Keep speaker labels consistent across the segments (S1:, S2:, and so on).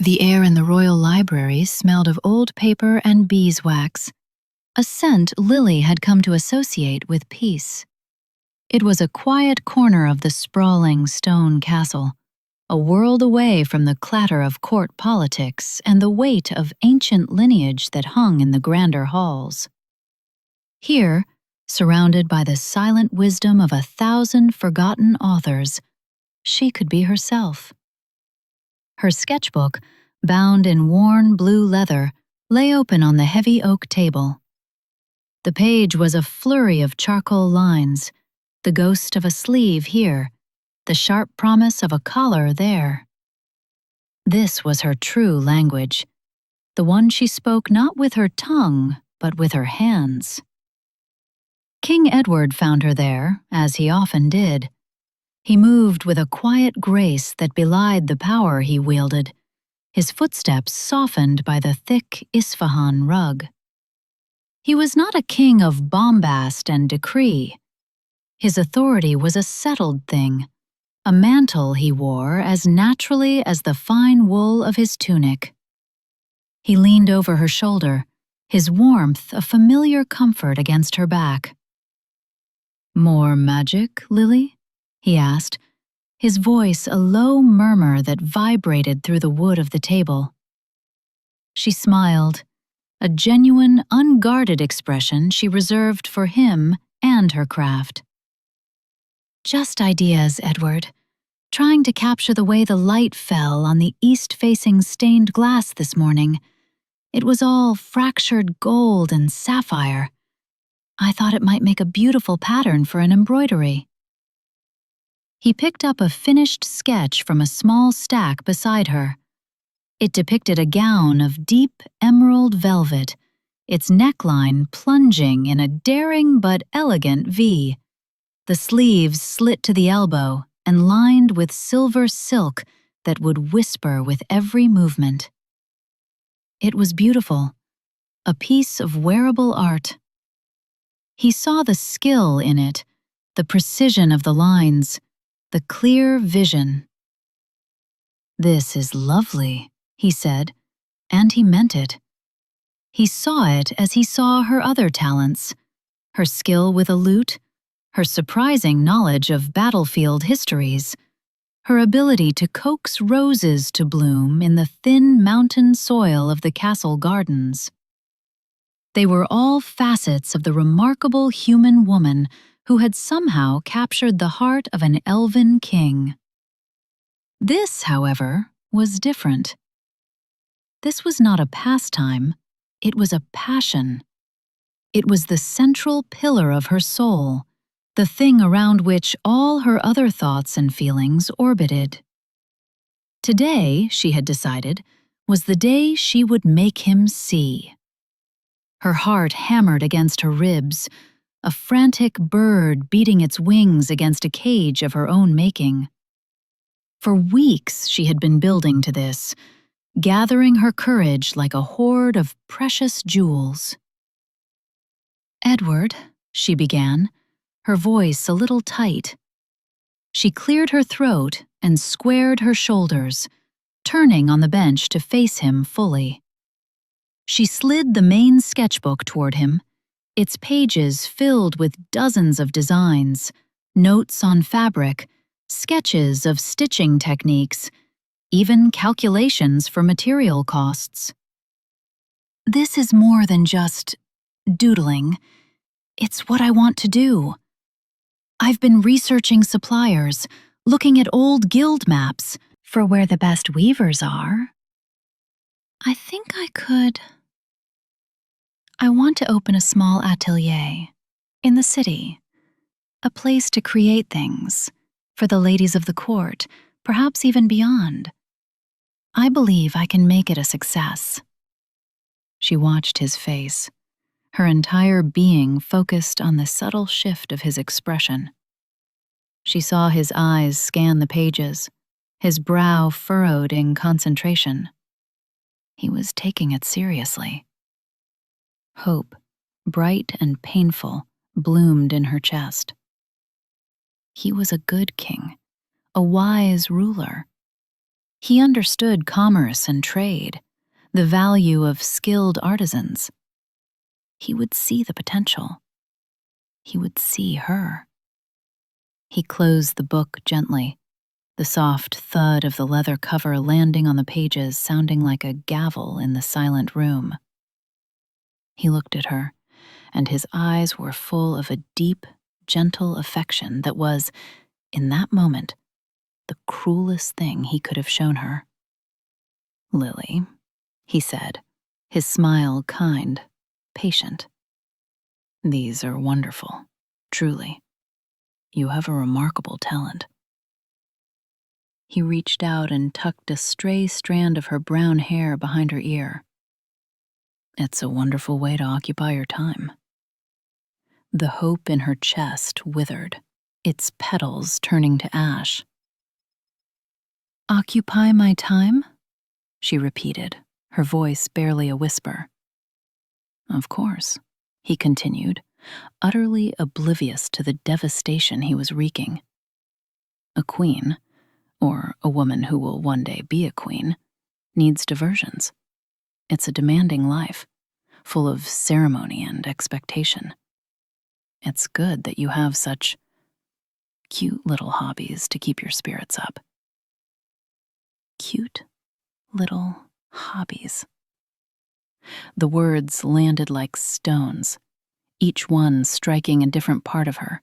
S1: The air in the royal library smelled of old paper and beeswax, a scent Lily had come to associate with peace. It was a quiet corner of the sprawling stone castle, a world away from the clatter of court politics and the weight of ancient lineage that hung in the grander halls. Here, surrounded by the silent wisdom of 1,000 forgotten authors, she could be herself. Her sketchbook, bound in worn blue leather, lay open on the heavy oak table. The page was a flurry of charcoal lines, the ghost of a sleeve here, the sharp promise of a collar there. This was her true language, the one she spoke not with her tongue, but with her hands. King Edward found her there, as he often did. He moved with a quiet grace that belied the power he wielded, his footsteps softened by the thick Isfahan rug. He was not a king of bombast and decree. His authority was a settled thing, a mantle he wore as naturally as the fine wool of his tunic. He leaned over her shoulder, his warmth a familiar comfort against her back. "More magic, Lily?" he asked, his voice a low murmur that vibrated through the wood of the table. She smiled, a genuine, unguarded expression she reserved for him and her craft. "Just ideas, Edward. Trying to capture the way the light fell on the east-facing stained glass this morning. It was all fractured gold and sapphire. I thought it might make a beautiful pattern for an embroidery." He picked up a finished sketch from a small stack beside her. It depicted a gown of deep emerald velvet, its neckline plunging in a daring but elegant V. The sleeves slit to the elbow and lined with silver silk that would whisper with every movement. It was beautiful, a piece of wearable art. He saw the skill in it, the precision of the lines, the clear vision. "This is lovely," he said, and he meant it. He saw it as he saw her other talents, her skill with a lute, her surprising knowledge of battlefield histories, her ability to coax roses to bloom in the thin mountain soil of the castle gardens. They were all facets of the remarkable human woman who had somehow captured the heart of an elven king. This, however, was different. This was not a pastime, it was a passion. It was the central pillar of her soul, the thing around which all her other thoughts and feelings orbited. Today, she had decided, was the day she would make him see. Her heart hammered against her ribs, a frantic bird beating its wings against a cage of her own making. For weeks she had been building to this, gathering her courage like a hoard of precious jewels. "Edward," she began, her voice a little tight. She cleared her throat and squared her shoulders, turning on the bench to face him fully. She slid the main sketchbook toward him, its pages filled with dozens of designs, notes on fabric, sketches of stitching techniques, even calculations for material costs. "This is more than just doodling. It's what I want to do. I've been researching suppliers, looking at old guild maps for where the best weavers are. I think I could. I want to open a small atelier in the city, a place to create things for the ladies of the court, perhaps even beyond. I believe I can make it a success." She watched his face, her entire being focused on the subtle shift of his expression. She saw his eyes scan the pages, his brow furrowed in concentration. He was taking it seriously. Hope, bright and painful, bloomed in her chest. He was a good king, a wise ruler. He understood commerce and trade, the value of skilled artisans. He would see the potential. He would see her. He closed the book gently, the soft thud of the leather cover landing on the pages sounding like a gavel in the silent room. He looked at her, and his eyes were full of a deep, gentle affection that was, in that moment, the cruelest thing he could have shown her. "Lily," he said, his smile kind, patient. "These are wonderful, truly. You have a remarkable talent." He reached out and tucked a stray strand of her brown hair behind her ear. "It's a wonderful way to occupy your time." The hope in her chest withered, its petals turning to ash. "Occupy my time?" she repeated, her voice barely a whisper. "Of course," he continued, utterly oblivious to the devastation he was wreaking. "A queen, or a woman who will one day be a queen, needs diversions. It's a demanding life, full of ceremony and expectation. It's good that you have such cute little hobbies to keep your spirits up." Cute little hobbies. The words landed like stones, each one striking a different part of her,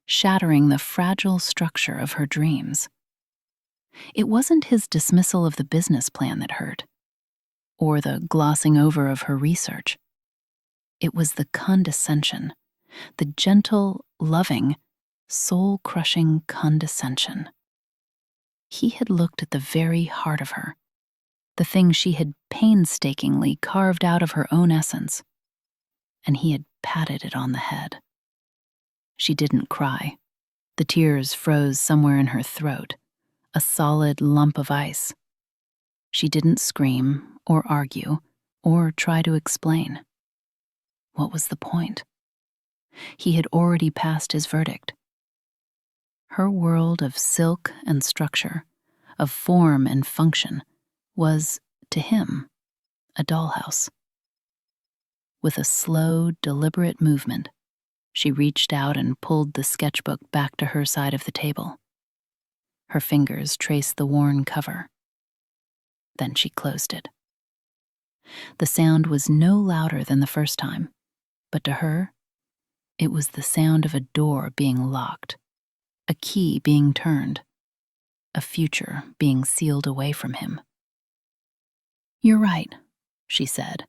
S1: shattering the fragile structure of her dreams. It wasn't his dismissal of the business plan that hurt, or the glossing over of her research. It was the condescension, the gentle, loving, soul-crushing condescension. He had looked at the very heart of her, the thing she had painstakingly carved out of her own essence, and he had patted it on the head. She didn't cry. The tears froze somewhere in her throat, a solid lump of ice. She didn't scream or argue or try to explain. What was the point? He had already passed his verdict. Her world of silk and structure, of form and function, was, to him, a dollhouse. With a slow, deliberate movement, she reached out and pulled the sketchbook back to her side of the table. Her fingers traced the worn cover. Then she closed it. The sound was no louder than the first time, but to her, it was the sound of a door being locked, a key being turned, a future being sealed away from him. "You're right," she said,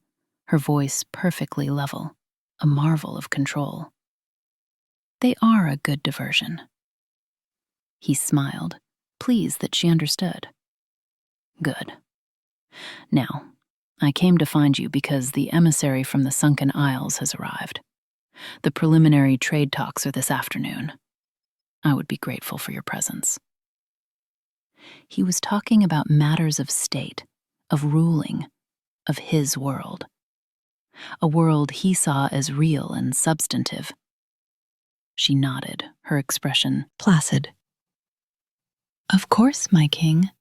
S1: her voice perfectly level, a marvel of control. "They are a good diversion." He smiled, pleased that she understood. "Good. Now, I came to find you because the emissary from the Sunken Isles has arrived. The preliminary trade talks are this afternoon. I would be grateful for your presence." He was talking about matters of state, of ruling, of his world. A world he saw as real and substantive. She nodded, her expression placid. "Of course, my king."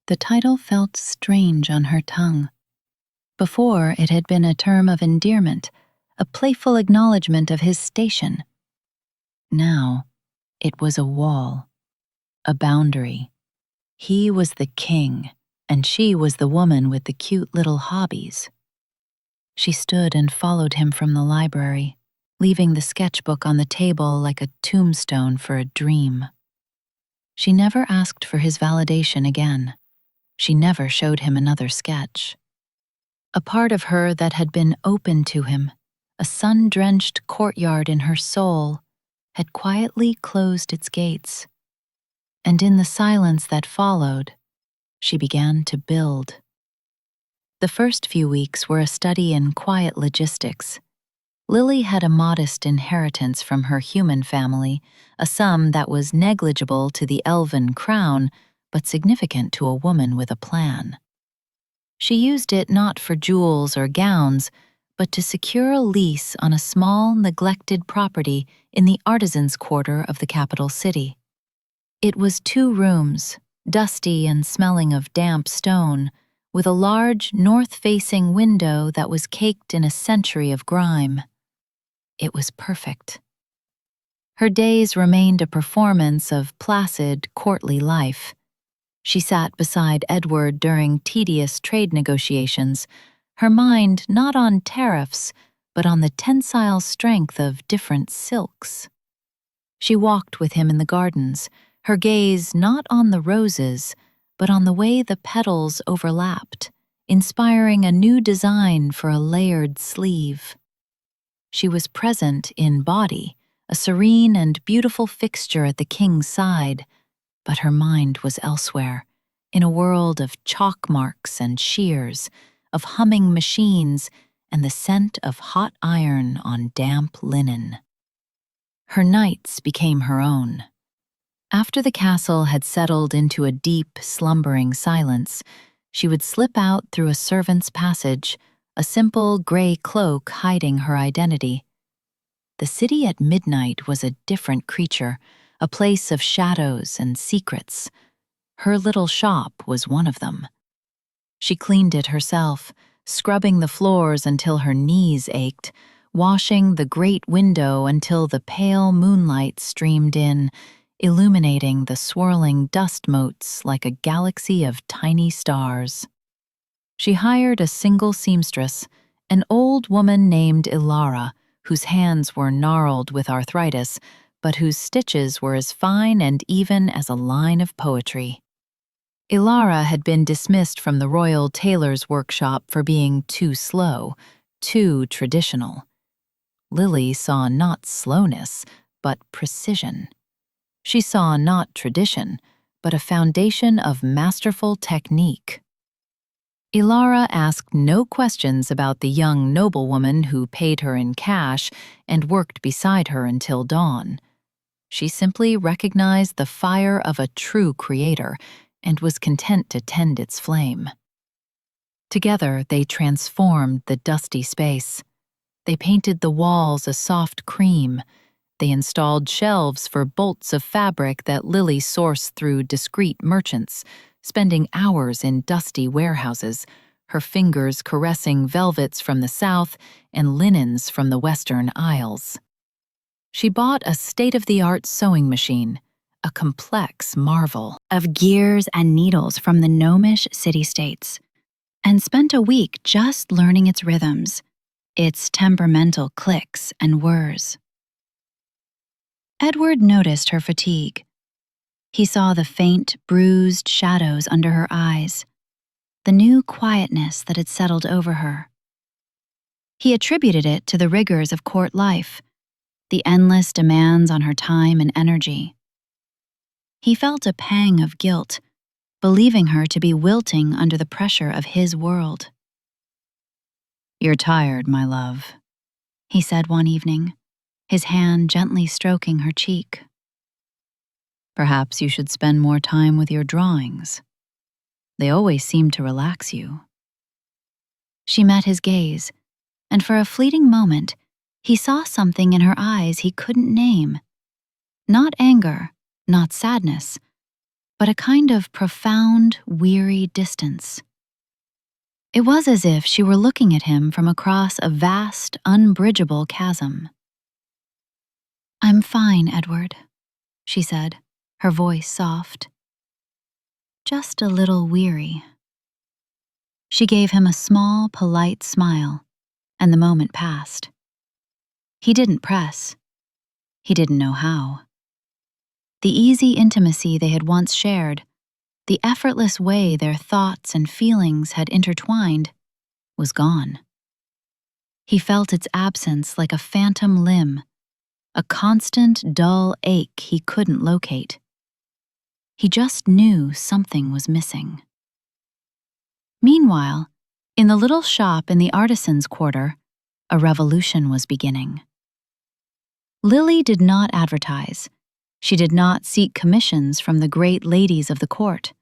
S1: The title felt strange on her tongue. Before, it had been a term of endearment, a playful acknowledgement of his station. Now, it was a wall, a boundary. He was the king, and she was the woman with the cute little hobbies. She stood and followed him from the library, leaving the sketchbook on the table like a tombstone for a dream. She never asked for his validation again. She never showed him another sketch. A part of her that had been open to him, a sun-drenched courtyard in her soul, had quietly closed its gates. And in the silence that followed, she began to build. The first few weeks were a study in quiet logistics. Lily had a modest inheritance from her human family, a sum that was negligible to the elven crown, but significant to a woman with a plan. She used it not for jewels or gowns, but to secure a lease on a small, neglected property in the artisans' quarter of the capital city. It was 2 rooms, dusty and smelling of damp stone, with a large north-facing window that was caked in a century of grime. It was perfect. Her days remained a performance of placid, courtly life. She sat beside Edward during tedious trade negotiations, her mind not on tariffs, but on the tensile strength of different silks. She walked with him in the gardens, her gaze not on the roses, but on the way the petals overlapped, inspiring a new design for a layered sleeve. She was present in body, a serene and beautiful fixture at the king's side, but her mind was elsewhere, in a world of chalk marks and shears, of humming machines and the scent of hot iron on damp linen. Her nights became her own. After the castle had settled into a deep, slumbering silence, she would slip out through a servant's passage, a simple gray cloak hiding her identity. The city at midnight was a different creature, a place of shadows and secrets. Her little shop was one of them. She cleaned it herself, scrubbing the floors until her knees ached, washing the great window until the pale moonlight streamed in, illuminating the swirling dust motes like a galaxy of tiny stars. She hired a single seamstress, an old woman named Ilara, whose hands were gnarled with arthritis, but whose stitches were as fine and even as a line of poetry. Ilara had been dismissed from the royal tailor's workshop for being too slow, too traditional. Lily saw not slowness, but precision. She saw not tradition, but a foundation of masterful technique. Ilara asked no questions about the young noblewoman who paid her in cash and worked beside her until dawn. She simply recognized the fire of a true creator and was content to tend its flame. Together, they transformed the dusty space. They painted the walls a soft cream. They installed shelves for bolts of fabric that Lily sourced through discreet merchants, spending hours in dusty warehouses, her fingers caressing velvets from the south and linens from the western isles. She bought a state-of-the-art sewing machine, a complex marvel of gears and needles from the gnomish city-states, and spent a week just learning its rhythms, its temperamental clicks and whirs. Edward noticed her fatigue. He saw the faint, bruised shadows under her eyes, the new quietness that had settled over her. He attributed it to the rigors of court life, the endless demands on her time and energy. He felt a pang of guilt, believing her to be wilting under the pressure of his world. "You're tired, my love," he said one evening, his hand gently stroking her cheek. "Perhaps you should spend more time with your drawings. They always seem to relax you." She met his gaze, and for a fleeting moment, he saw something in her eyes he couldn't name. Not anger, not sadness, but a kind of profound, weary distance. It was as if she were looking at him from across a vast, unbridgeable chasm. "I'm fine, Edward," she said, her voice soft. "Just a little weary." She gave him a small, polite smile, and the moment passed. He didn't press. He didn't know how. The easy intimacy they had once shared, the effortless way their thoughts and feelings had intertwined, was gone. He felt its absence like a phantom limb, a constant, dull ache he couldn't locate. He just knew something was missing. Meanwhile, in the little shop in the artisans' quarter, a revolution was beginning. Lily did not advertise. She did not seek commissions from the great ladies of the court.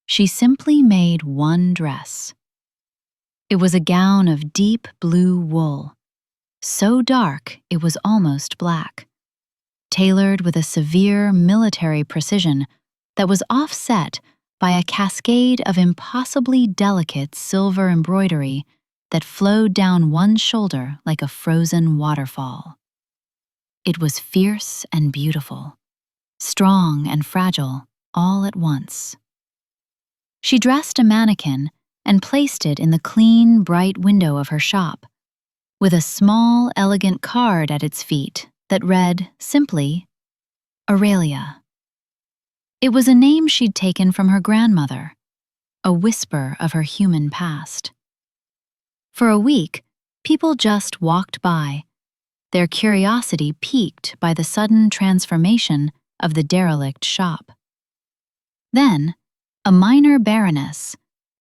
S1: She simply made one dress. It was a gown of deep blue wool, so dark it was almost black, tailored with a severe military precision that was offset by a cascade of impossibly delicate silver embroidery that flowed down one shoulder like a frozen waterfall. It was fierce and beautiful, strong and fragile all at once. She dressed a mannequin and placed it in the clean, bright window of her shop, with a small, elegant card at its feet that read, simply, Aurelia. It was a name she'd taken from her grandmother, a whisper of her human past. For a week, people just walked by, their curiosity piqued by the sudden transformation of the derelict shop. Then, a minor baroness,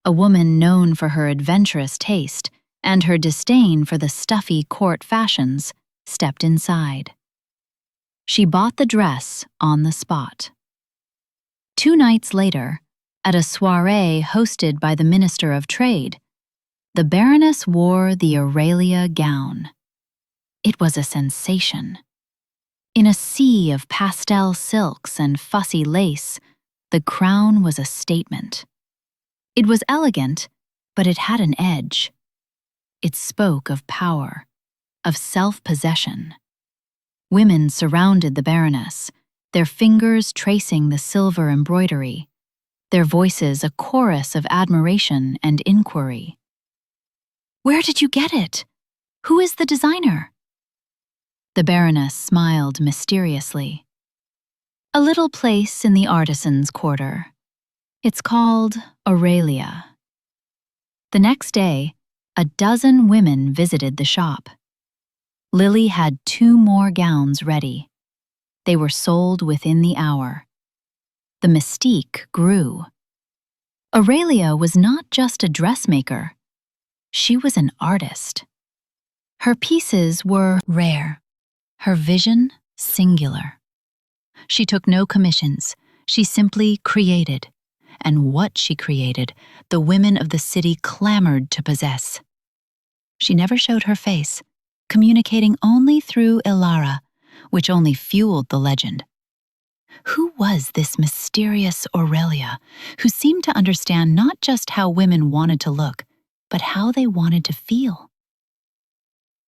S1: a woman known for her adventurous taste and her disdain for the stuffy court fashions, stepped inside. She bought the dress on the spot. 2 nights later, at a soirée hosted by the Minister of Trade, the Baroness wore the Aurelia gown. It was a sensation. In a sea of pastel silks and fussy lace, the crown was a statement. It was elegant, but it had an edge. It spoke of power, of self-possession. Women surrounded the Baroness, their fingers tracing the silver embroidery, their voices a chorus of admiration and inquiry. "Where did you get it? Who is the designer?" The Baroness smiled mysteriously. "A little place in the artisans' quarter. It's called Aurelia." The next day, a dozen women visited the shop. Lily had 2 more gowns ready. They were sold within the hour. The mystique grew. Aurelia was not just a dressmaker. She was an artist. Her pieces were rare, her vision singular. She took no commissions. She simply created. And what she created, the women of the city clamored to possess. She never showed her face, communicating only through Ilara, which only fueled the legend. Who was this mysterious Aurelia, who seemed to understand not just how women wanted to look, but how they wanted to feel?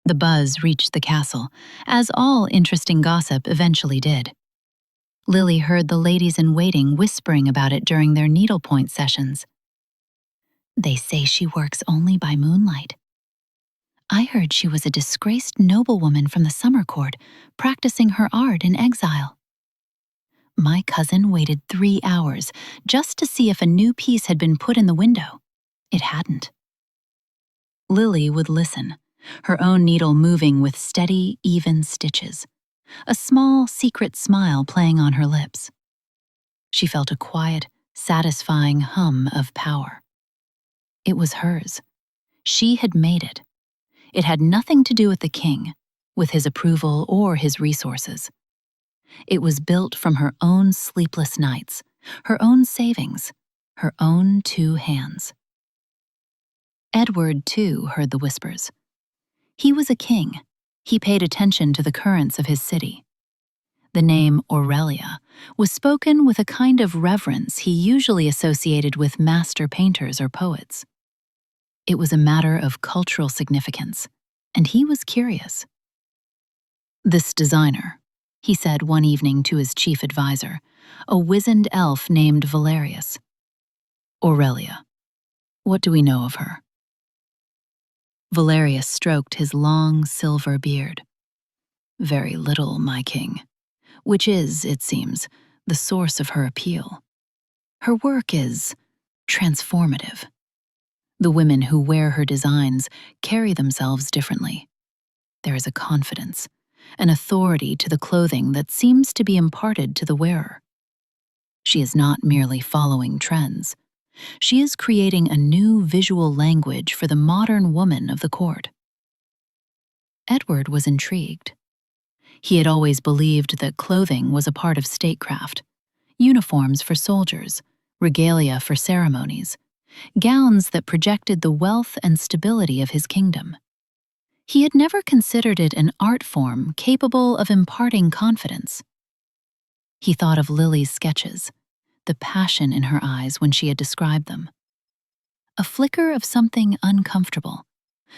S1: The buzz reached the castle, as all interesting gossip eventually did. Lily heard the ladies-in-waiting whispering about it during their needlepoint sessions. "They say she works only by moonlight. I heard she was a disgraced noblewoman from the summer court, practicing her art in exile. My cousin waited 3 hours just to see if a new piece had been put in the window. It hadn't." Lily would listen, her own needle moving with steady, even stitches, a small, secret smile playing on her lips. She felt a quiet, satisfying hum of power. It was hers. She had made it. It had nothing to do with the king, with his approval or his resources. It was built from her own sleepless nights, her own savings, her own 2 hands. Edward, too, heard the whispers. He was a king. He paid attention to the currents of his city. The name Aurelia was spoken with a kind of reverence he usually associated with master painters or poets. It was a matter of cultural significance, and he was curious. "This designer," he said one evening to his chief advisor, a wizened elf named Valerius. "Aurelia, what do we know of her?" Valerius stroked his long silver beard. "Very little, my king, which is, it seems, the source of her appeal. Her work is transformative. The women who wear her designs carry themselves differently. There is a confidence, an authority to the clothing that seems to be imparted to the wearer. She is not merely following trends. She is creating a new visual language for the modern woman of the court." Edward was intrigued. He had always believed that clothing was a part of statecraft: uniforms for soldiers, regalia for ceremonies, gowns that projected the wealth and stability of his kingdom. He had never considered it an art form capable of imparting confidence. He thought of Lily's sketches, the passion in her eyes when she had described them. A flicker of something uncomfortable,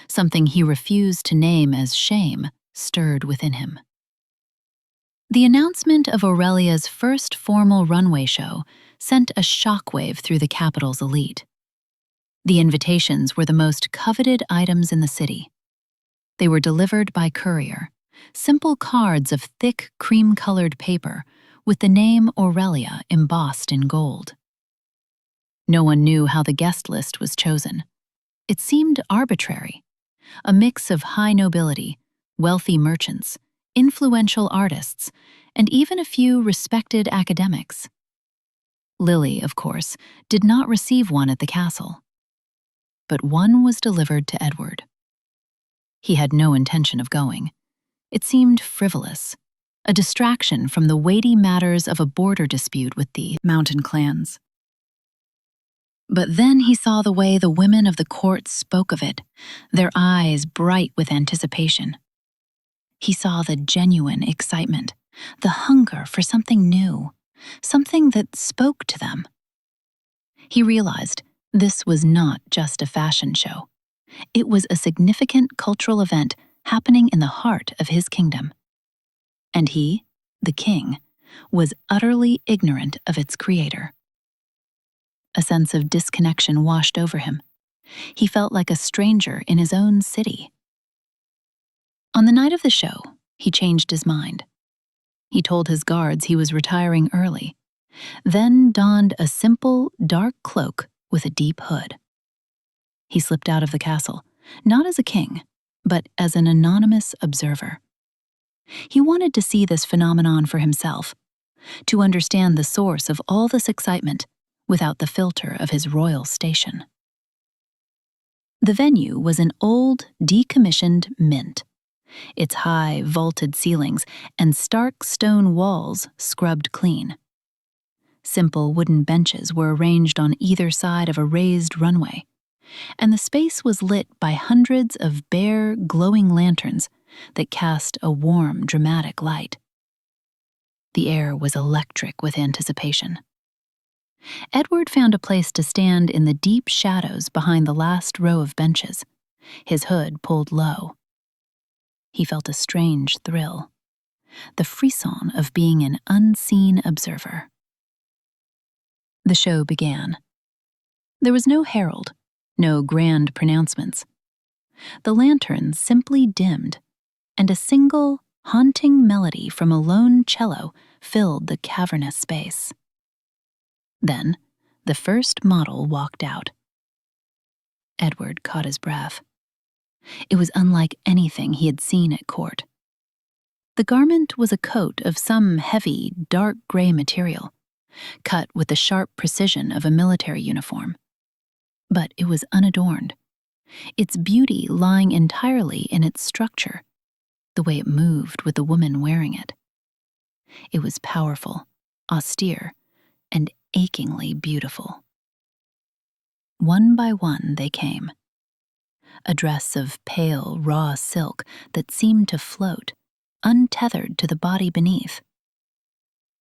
S1: something he refused to name as shame, stirred within him. The announcement of Aurelia's first formal runway show sent a shockwave through the capital's elite. The invitations were the most coveted items in the city. They were delivered by courier, simple cards of thick cream-colored paper with the name Aurelia embossed in gold. No one knew how the guest list was chosen. It seemed arbitrary, a mix of high nobility, wealthy merchants, influential artists, and even a few respected academics. Lily, of course, did not receive one at the castle. But one was delivered to Edward. He had no intention of going. It seemed frivolous, a distraction from the weighty matters of a border dispute with the mountain clans. But then he saw the way the women of the court spoke of it, their eyes bright with anticipation. He saw the genuine excitement, the hunger for something new, something that spoke to them. He realized this was not just a fashion show. It was a significant cultural event happening in the heart of his kingdom. And he, the king, was utterly ignorant of its creator. A sense of disconnection washed over him. He felt like a stranger in his own city. On the night of the show, he changed his mind. He told his guards he was retiring early, then donned a simple, dark cloak with a deep hood. He slipped out of the castle, not as a king, but as an anonymous observer. He wanted to see this phenomenon for himself, to understand the source of all this excitement without the filter of his royal station. The venue was an old, decommissioned mint, its high, vaulted ceilings and stark stone walls scrubbed clean. Simple wooden benches were arranged on either side of a raised runway, and the space was lit by hundreds of bare, glowing lanterns that cast a warm, dramatic light. The air was electric with anticipation. Edward found a place to stand in the deep shadows behind the last row of benches, his hood pulled low. He felt a strange thrill, the frisson of being an unseen observer. The show began. There was no herald, no grand pronouncements. The lanterns simply dimmed, and a single, haunting melody from a lone cello filled the cavernous space. Then, the first model walked out. Edward caught his breath. It was unlike anything he had seen at court. The garment was a coat of some heavy, dark gray material, cut with the sharp precision of a military uniform. But it was unadorned, its beauty lying entirely in its structure, the way it moved with the woman wearing it. It was powerful, austere, and achingly beautiful. One by one they came. A dress of pale, raw silk that seemed to float, untethered to the body beneath.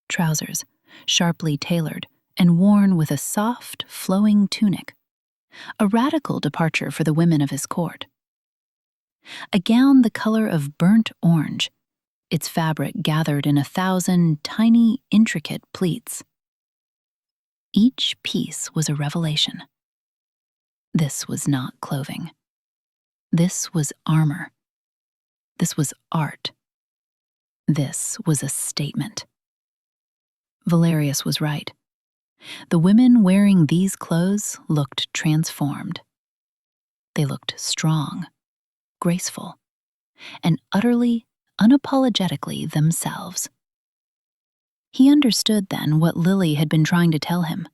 S1: Trousers, sharply tailored and worn with a soft, flowing tunic, a radical departure for the women of his court. A gown the color of burnt orange, its fabric gathered in 1,000 tiny, intricate pleats. Each piece was a revelation. This was not clothing. This was armor. This was art. This was a statement. Valerius was right. The women wearing these clothes looked transformed. They looked strong, graceful, and utterly, unapologetically themselves. He understood then what Lily had been trying to tell him.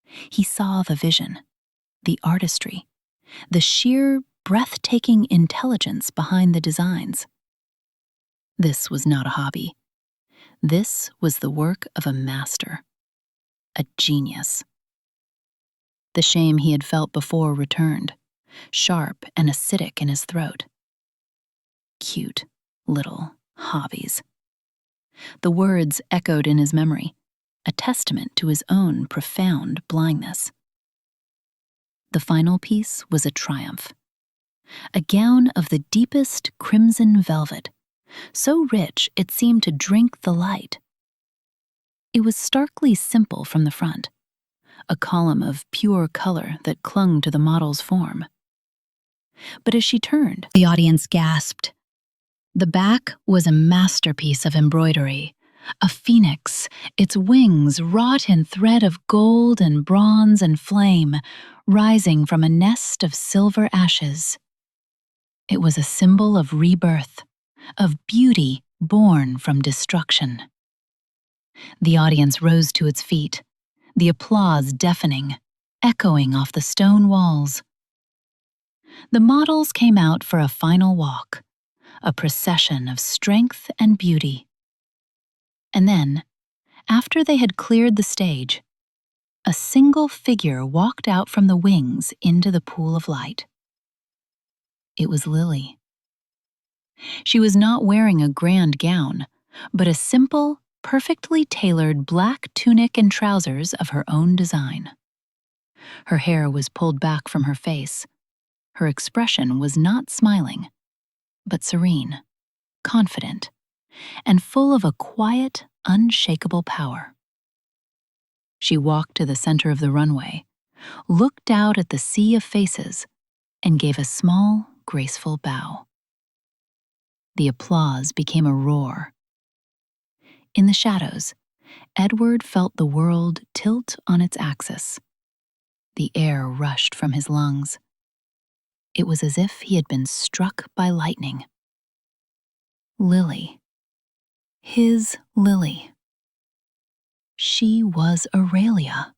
S1: He saw the vision, the artistry, the sheer, breathtaking intelligence behind the designs. This was not a hobby. This was the work of a master, a genius. The shame he had felt before returned, sharp and acidic in his throat. Cute little hobbies. The words echoed in his memory, a testament to his own profound blindness. The final piece was a triumph. A gown of the deepest crimson velvet, so rich it seemed to drink the light. It was starkly simple from the front, a column of pure color that clung to the model's form. But as she turned, the audience gasped. The back was a masterpiece of embroidery, a phoenix, its wings wrought in thread of gold and bronze and flame, rising from a nest of silver ashes. It was a symbol of rebirth, of beauty born from destruction. The audience rose to its feet, the applause deafening, echoing off the stone walls. The models came out for a final walk, a procession of strength and beauty. And then, after they had cleared the stage, a single figure walked out from the wings into the pool of light. It was Lily. She was not wearing a grand gown, but a simple, perfectly tailored black tunic and trousers of her own design. Her hair was pulled back from her face. Her expression was not smiling, but serene, confident, and full of a quiet, unshakable power. She walked to the center of the runway, looked out at the sea of faces, and gave a small, graceful bow. The applause became a roar. In the shadows, Edward felt the world tilt on its axis. The air rushed from his lungs. It was as if he had been struck by lightning. Lily. His Lily. She was Aurelia.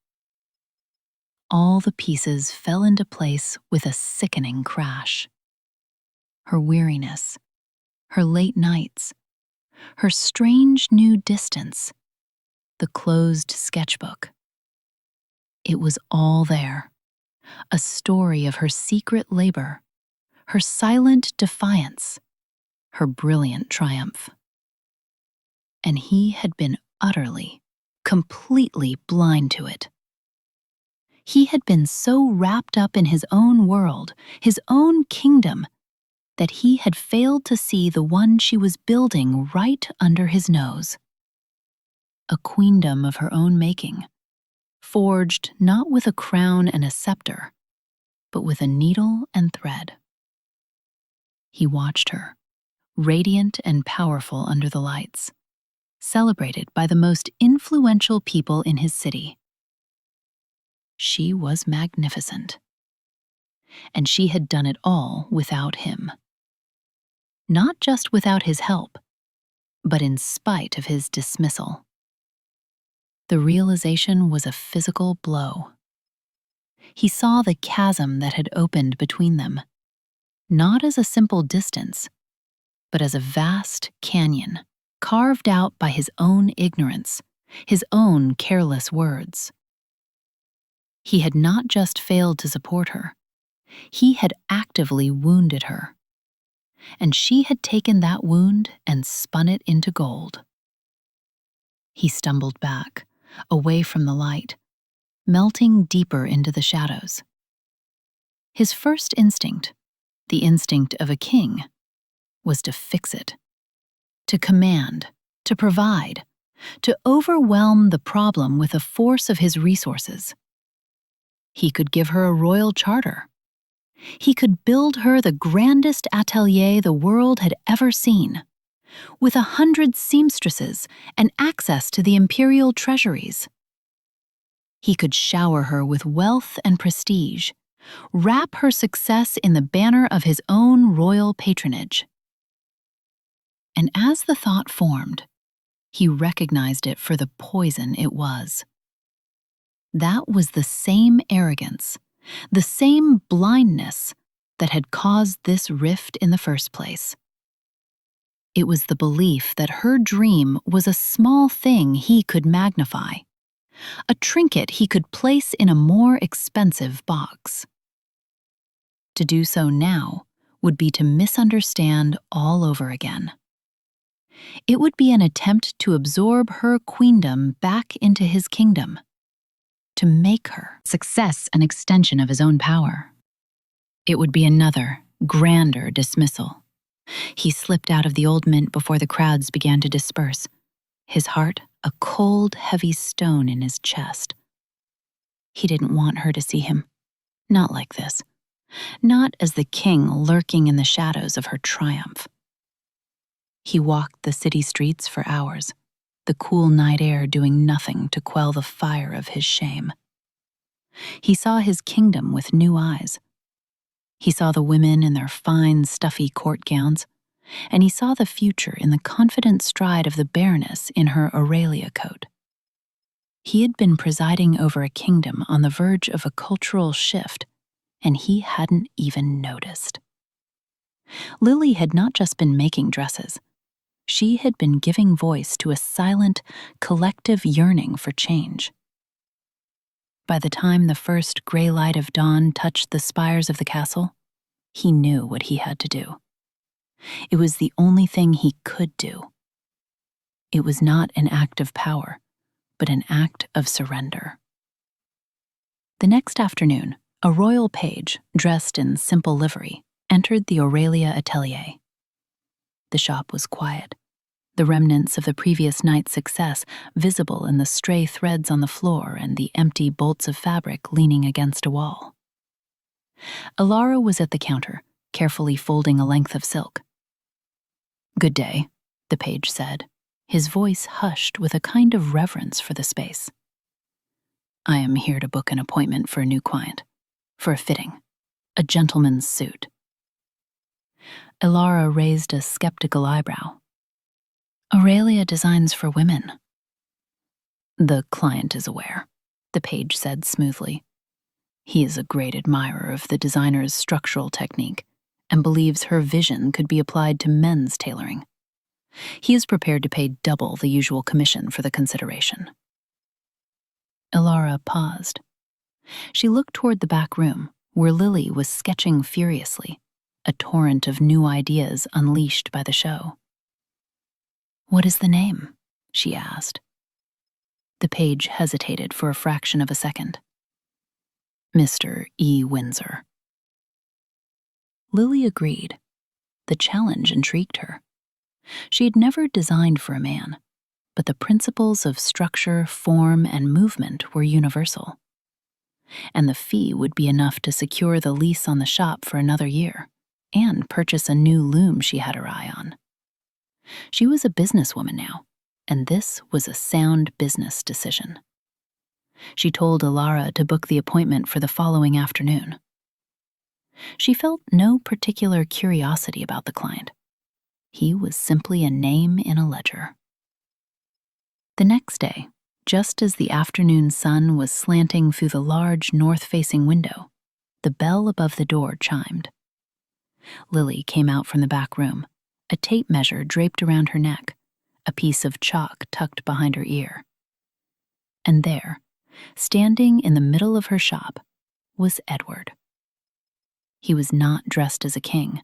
S1: All the pieces fell into place with a sickening crash. Her weariness, her late nights, her strange new distance, the closed sketchbook. It was all there, a story of her secret labor, her silent defiance, her brilliant triumph. And he had been utterly, completely blind to it. He had been so wrapped up in his own world, his own kingdom, that he had failed to see the one she was building right under his nose. A queendom of her own making, forged not with a crown and a scepter, but with a needle and thread. He watched her, radiant and powerful under the lights, celebrated by the most influential people in his city. She was magnificent, and she had done it all without him. Not just without his help, but in spite of his dismissal. The realization was a physical blow. He saw the chasm that had opened between them, not as a simple distance, but as a vast canyon carved out by his own ignorance, his own careless words. He had not just failed to support her, he had actively wounded her. And she had taken that wound and spun it into gold. He stumbled back, away from the light, melting deeper into the shadows. His first instinct, the instinct of a king, was to fix it, to command, to provide, to overwhelm the problem with the force of his resources. He could give her a royal charter. He could build her the grandest atelier the world had ever seen, with 100 seamstresses and access to the imperial treasuries. He could shower her with wealth and prestige, wrap her success in the banner of his own royal patronage. And as the thought formed, he recognized it for the poison it was. That was the same arrogance, the same blindness that had caused this rift in the first place. It was the belief that her dream was a small thing he could magnify, a trinket he could place in a more expensive box. To do so now would be to misunderstand all over again. It would be an attempt to absorb her queendom back into his kingdom, to make her success an extension of his own power. It would be another, grander dismissal. He slipped out of the Old Mint before the crowds began to disperse, his heart a cold, heavy stone in his chest. He didn't want her to see him. Not like this. Not as the king lurking in the shadows of her triumph. He walked the city streets for hours, the cool night air doing nothing to quell the fire of his shame. He saw his kingdom with new eyes. He saw the women in their fine, stuffy court gowns, and he saw the future in the confident stride of the Baroness in her Aurelia coat. He had been presiding over a kingdom on the verge of a cultural shift, and he hadn't even noticed. Lily had not just been making dresses. She had been giving voice to a silent, collective yearning for change. By the time the first gray light of dawn touched the spires of the castle, he knew what he had to do. It was the only thing he could do. It was not an act of power, but an act of surrender. The next afternoon, a royal page, dressed in simple livery, entered the Aurelia atelier. The shop was quiet, the remnants of the previous night's success visible in the stray threads on the floor and the empty bolts of fabric leaning against a wall. Alara was at the counter, carefully folding a length of silk. "Good day," the page said, his voice hushed with a kind of reverence for the space. "I am here to book an appointment for a new client, for a fitting, a gentleman's suit." Alara raised a skeptical eyebrow. "Aurelia designs for women." "The client is aware," the page said smoothly. "He is a great admirer of the designer's structural technique and believes her vision could be applied to men's tailoring. He is prepared to pay double the usual commission for the consideration." Alara paused. She looked toward the back room, where Lily was sketching furiously, a torrent of new ideas unleashed by the show. "What is the name?" she asked. The page hesitated for a fraction of a second. "Mr. E. Windsor." Lily agreed. The challenge intrigued her. She had never designed for a man, but the principles of structure, form, and movement were universal. And the fee would be enough to secure the lease on the shop for another year, and purchase a new loom she had her eye on. She was a businesswoman now, and this was a sound business decision. She told Alara to book the appointment for the following afternoon. She felt no particular curiosity about the client. He was simply a name in a ledger. The next day, just as the afternoon sun was slanting through the large north-facing window, the bell above the door chimed. Lily came out from the back room, a tape measure draped around her neck, a piece of chalk tucked behind her ear. And there, standing in the middle of her shop, was Edward. He was not dressed as a king.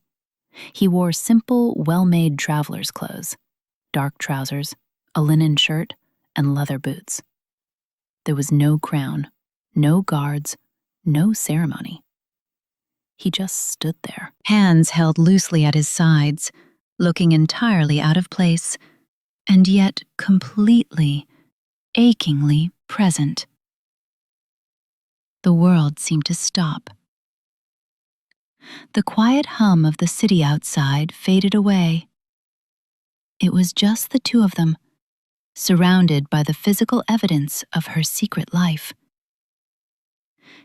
S1: He wore simple, well-made traveler's clothes, dark trousers, a linen shirt, and leather boots. There was no crown, no guards, no ceremony. He just stood there, hands held loosely at his sides, looking entirely out of place, and yet completely, achingly present. The world seemed to stop. The quiet hum of the city outside faded away. It was just the two of them, surrounded by the physical evidence of her secret life.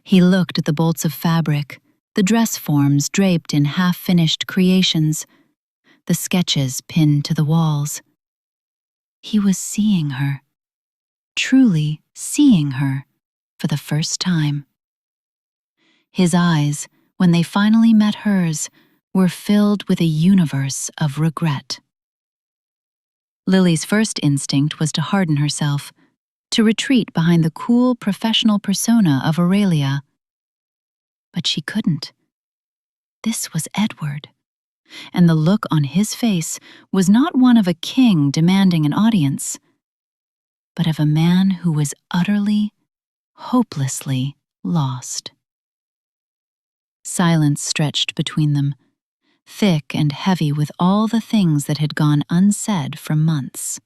S1: He looked at the bolts of fabric, the dress forms draped in half-finished creations, the sketches pinned to the walls. He was seeing her, truly seeing her, for the first time. His eyes, when they finally met hers, were filled with a universe of regret. Lily's first instinct was to harden herself, to retreat behind the cool professional persona of Aurelia. But she couldn't. This was Edward, and the look on his face was not one of a king demanding an audience, but of a man who was utterly, hopelessly lost. Silence stretched between them, thick and heavy with all the things that had gone unsaid for months.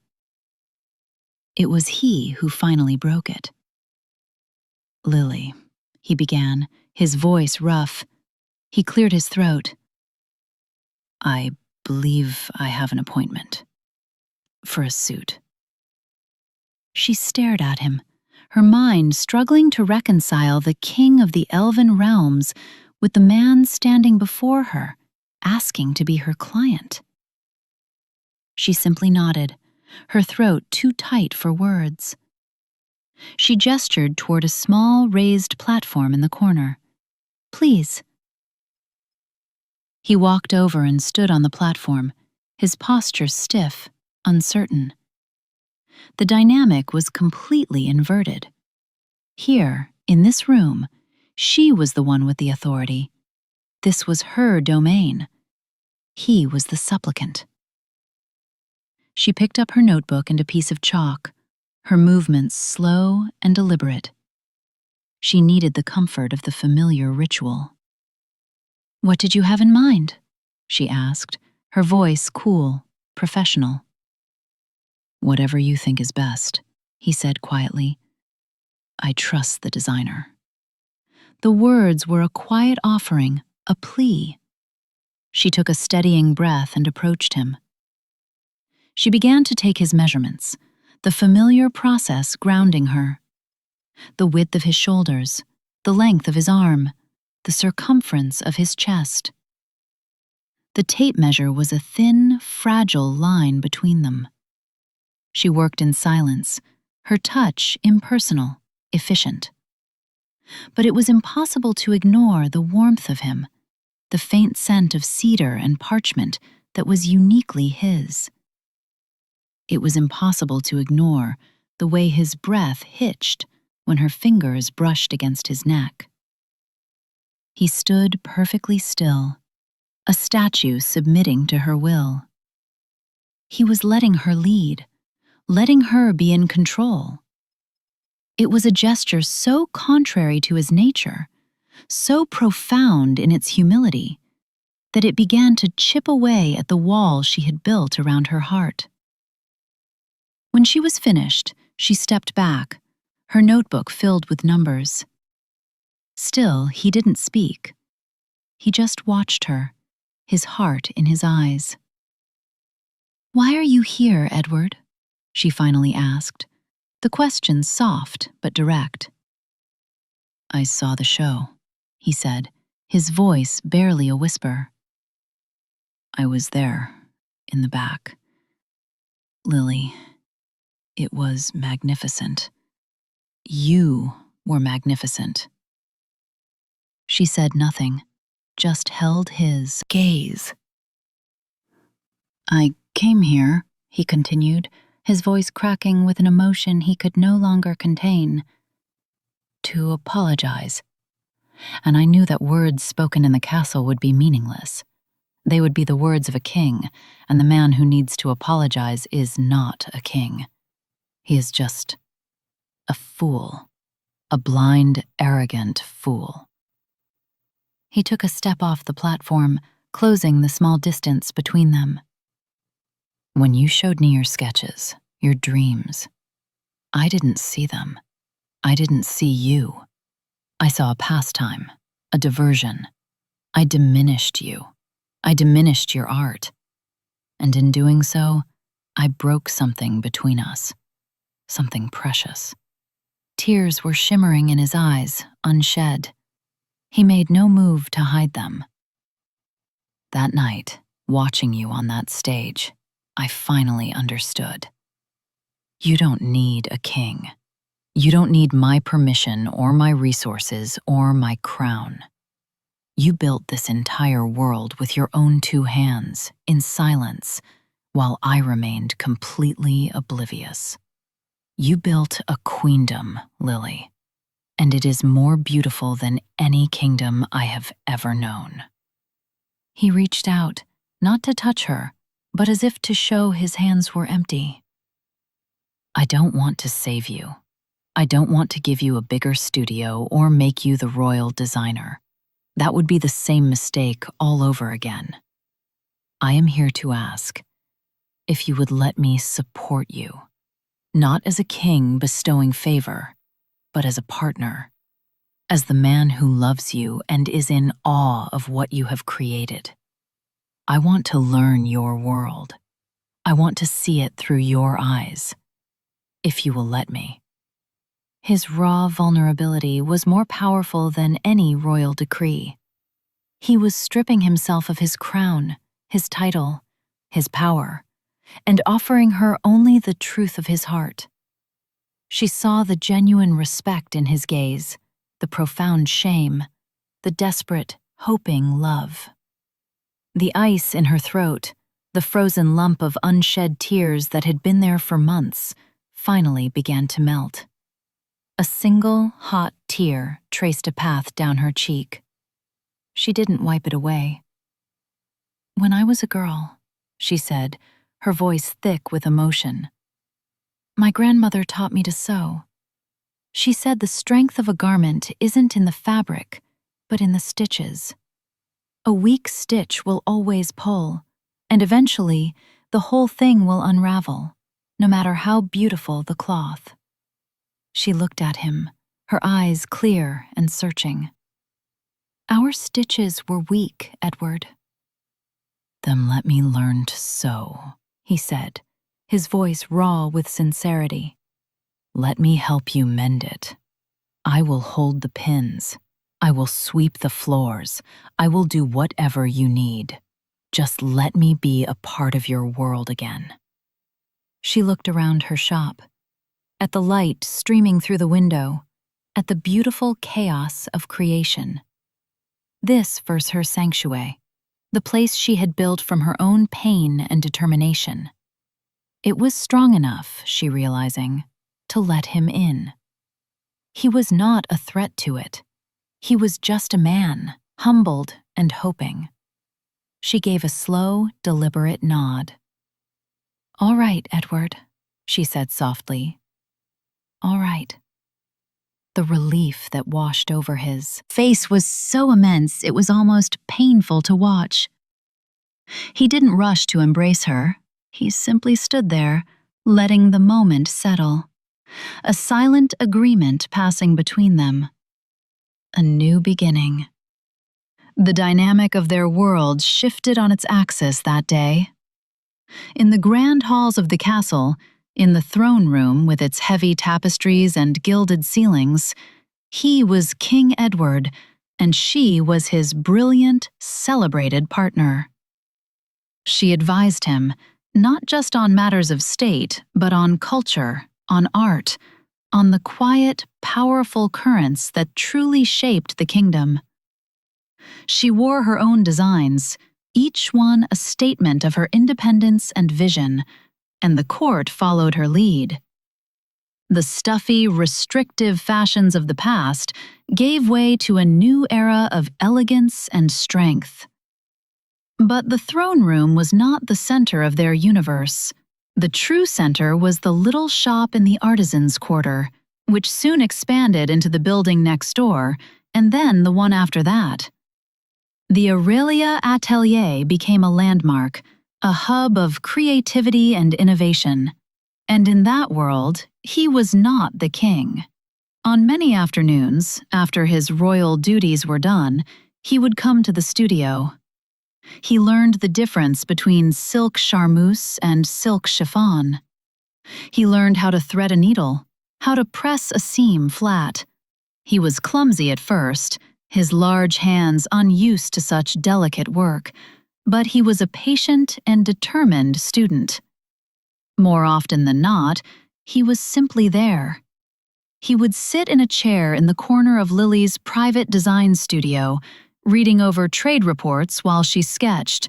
S1: It was he who finally broke it. "Lily," he began, his voice rough. He cleared his throat. "I believe I have an appointment. For a suit." She stared at him, her mind struggling to reconcile the king of the elven realms with the man standing before her, asking to be her client. She simply nodded, her throat too tight for words. She gestured toward a small raised platform in the corner. "Please." He walked over and stood on the platform, his posture stiff, uncertain. The dynamic was completely inverted. Here, in this room, she was the one with the authority. This was her domain. He was the supplicant. She picked up her notebook and a piece of chalk, her movements slow and deliberate. She needed the comfort of the familiar ritual. "What did you have in mind?" she asked, her voice cool, professional. "Whatever you think is best," he said quietly. "I trust the designer." The words were a quiet offering, a plea. She took a steadying breath and approached him. She began to take his measurements, the familiar process grounding her. The width of his shoulders, the length of his arm, the circumference of his chest. The tape measure was a thin, fragile line between them. She worked in silence, her touch impersonal, efficient. But it was impossible to ignore the warmth of him, the faint scent of cedar and parchment that was uniquely his. It was impossible to ignore the way his breath hitched when her fingers brushed against his neck. He stood perfectly still, a statue submitting to her will. He was letting her lead, letting her be in control. It was a gesture so contrary to his nature, so profound in its humility, that it began to chip away at the wall she had built around her heart. When she was finished, she stepped back, her notebook filled with numbers. Still, he didn't speak. He just watched her, his heart in his eyes. "Why are you here, Edward?" she finally asked, the question soft but direct. "I saw the show," he said, his voice barely a whisper. "I was there, in the back. Lily, it was magnificent. You were magnificent." She said nothing, just held his gaze. "I came here," he continued, his voice cracking with an emotion he could no longer contain, "to apologize. And I knew that words spoken in the castle would be meaningless. They would be the words of a king, and the man who needs to apologize is not a king. He is just a fool, a blind, arrogant fool." He took a step off the platform, closing the small distance between them. "When you showed me your sketches, your dreams, I didn't see them. I didn't see you. I saw a pastime, a diversion. I diminished you. I diminished your art. And in doing so, I broke something between us, something precious." Tears were shimmering in his eyes, unshed. He made no move to hide them. "That night, watching you on that stage, I finally understood. You don't need a king. You don't need my permission or my resources or my crown. You built this entire world with your own two hands, in silence, while I remained completely oblivious. You built a queendom, Lily, and it is more beautiful than any kingdom I have ever known." He reached out, not to touch her, but as if to show his hands were empty. "I don't want to save you. I don't want to give you a bigger studio or make you the royal designer. That would be the same mistake all over again. I am here to ask if you would let me support you, not as a king bestowing favor, but as a partner, as the man who loves you and is in awe of what you have created. I want to learn your world. I want to see it through your eyes, if you will let me." His raw vulnerability was more powerful than any royal decree. He was stripping himself of his crown, his title, his power, and offering her only the truth of his heart. She saw the genuine respect in his gaze, the profound shame, the desperate, hoping love. The ice in her throat, the frozen lump of unshed tears that had been there for months, finally began to melt. A single, hot tear traced a path down her cheek. She didn't wipe it away. "When I was a girl," she said, her voice thick with emotion, "my grandmother taught me to sew. She said the strength of a garment isn't in the fabric, but in the stitches. A weak stitch will always pull, and eventually the whole thing will unravel, no matter how beautiful the cloth." She looked at him, her eyes clear and searching. "Our stitches were weak, Edward." "Then let me learn to sew," he said, his voice raw with sincerity. "Let me help you mend it. I will hold the pins. I will sweep the floors. I will do whatever you need. Just let me be a part of your world again." She looked around her shop, at the light streaming through the window, at the beautiful chaos of creation. This was her sanctuary, the place she had built from her own pain and determination. It was strong enough, she realizing, to let him in. He was not a threat to it. He was just a man, humbled and hoping. She gave a slow, deliberate nod. "All right, Edward," she said softly. "All right." The relief that washed over his face was so immense it was almost painful to watch. He didn't rush to embrace her. He simply stood there, letting the moment settle. A silent agreement passing between them. A new beginning. The dynamic of their world shifted on its axis that day. In the grand halls of the castle, in the throne room with its heavy tapestries and gilded ceilings, he was King Edward, and she was his brilliant, celebrated partner. She advised him, not just on matters of state, but on culture, on art, on the quiet, powerful currents that truly shaped the kingdom. She wore her own designs, each one a statement of her independence and vision, and the court followed her lead. The stuffy, restrictive fashions of the past gave way to a new era of elegance and strength. But the throne room was not the center of their universe. The true center was the little shop in the artisans' quarter, which soon expanded into the building next door, and then the one after that. The Aurelia Atelier became a landmark, a hub of creativity and innovation. And in that world, he was not the king. On many afternoons, after his royal duties were done, he would come to the studio. He learned the difference between silk charmeuse and silk chiffon. He learned how to thread a needle, how to press a seam flat. He was clumsy at first, his large hands unused to such delicate work, but he was a patient and determined student. More often than not, he was simply there. He would sit in a chair in the corner of Lily's private design studio, reading over trade reports while she sketched,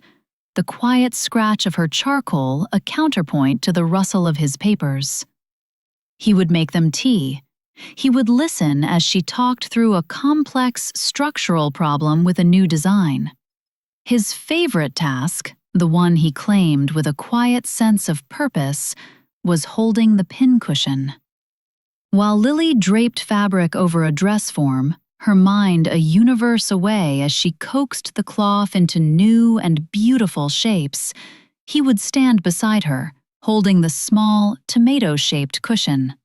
S1: the quiet scratch of her charcoal a counterpoint to the rustle of his papers. He would make them tea. He would listen as she talked through a complex structural problem with a new design. His favorite task, The one he claimed with a quiet sense of purpose was holding the pincushion. While Lily draped fabric over a dress form, her mind a universe away as she coaxed the cloth into new and beautiful shapes, he would stand beside her, holding the small, tomato-shaped cushion.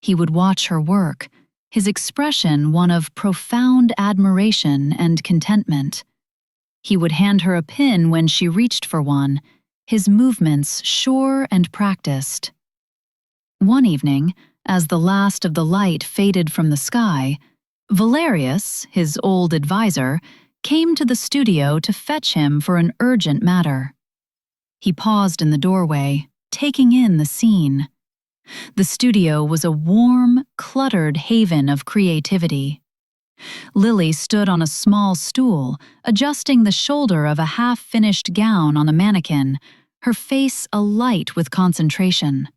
S1: He would watch her work, his expression one of profound admiration and contentment. He would hand her a pin when she reached for one, his movements sure and practiced. One evening, as the last of the light faded from the sky, Valerius, his old advisor, came to the studio to fetch him for an urgent matter. He paused in the doorway, taking in the scene. The studio was a warm, cluttered haven of creativity. Lily stood on a small stool, adjusting the shoulder of a half-finished gown on a mannequin, her face alight with concentration.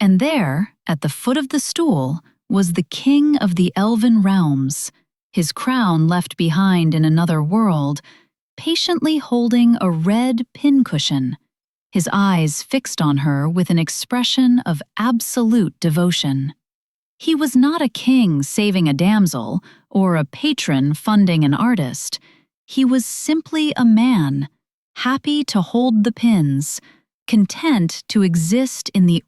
S1: And there, at the foot of the stool, was the king of the elven realms, his crown left behind in another world, patiently holding a red pincushion, his eyes fixed on her with an expression of absolute devotion. He was not a king saving a damsel or a patron funding an artist. He was simply a man, happy to hold the pins, content to exist in the